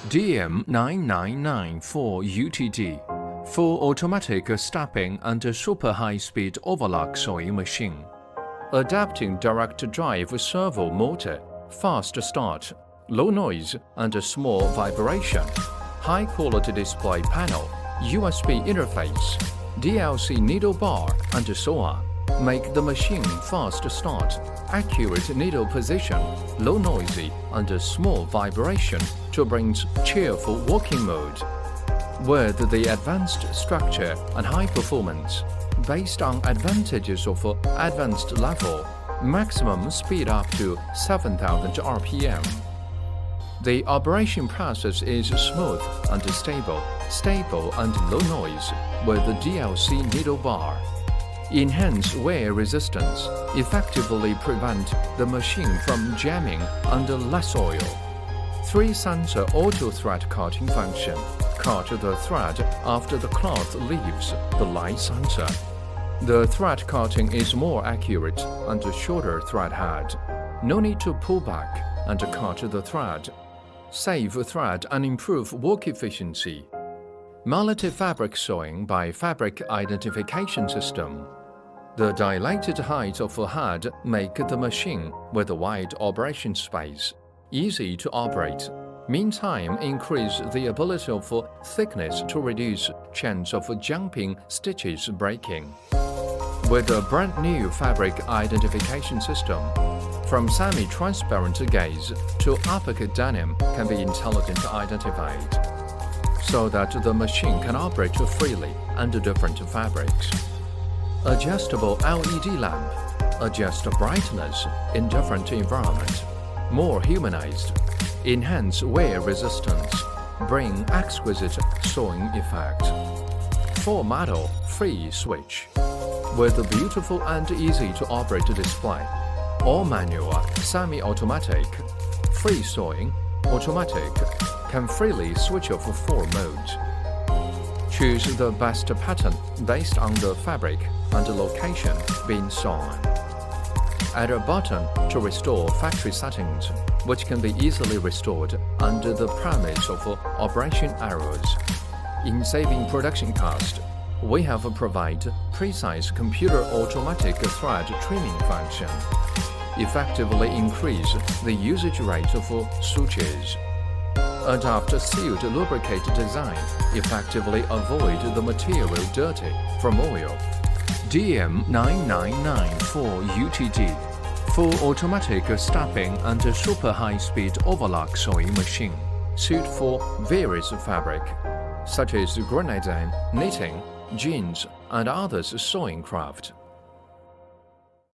DM9994 UTD, full automatic stepping and super high-speed overlock sewing machine. Adapting direct drive servo motor, fast start, low noise and small vibration, high-quality display panel, USB interface, DLC needle bar and so on. Make the machine fast start, accurate needle position, low noisy and small vibration to bring cheerful working mode. With the advanced structure and high performance, based on advantages of advanced level, maximum speed up to 7,000 RPM. The operation process is smooth and stable and low noise with the DLC needle bar. Enhance wear resistance, effectively prevent the machine from jamming under less oil. 3-sensor auto-thread cutting function. Cut the thread after the cloth leaves the light sensor. The thread cutting is more accurate and shorter thread head. No need to pull back and cut the thread. Save thread and improve work efficiency. Multi-fabric sewing by fabric identification system. The dilated height of a head make the machine with a wide operation space easy to operate. Meantime, increase the ability of thickness to reduce chance of jumping stitches breaking. With a brand new fabric identification system, from semi-transparent gaze to uppercut denim can be intelligently identified, so that the machine can operate freely under different fabrics. Adjustable LED lamp, adjust brightness in different environment, more humanized, enhance wear resistance, bring exquisite sewing effect. 4-model free switch, with a beautiful and easy to operate display. All manual, semi-automatic, free sewing, automatic, can freely switch off 4 modes. Choose the best pattern based on the fabric and the location being sewn. Add a button to restore factory settings, which can be easily restored under the premise of operation errors. In saving production cost, we have provided precise computer automatic thread trimming function. Effectively increase the usage rate of sutures. Adopt sealed lubricated design, effectively avoid the material dirty from oil. DM9994 UTD, full automatic stepping and super high-speed overlock sewing machine, suit for various fabric, such as grenadine, knitting, jeans, and others sewing craft.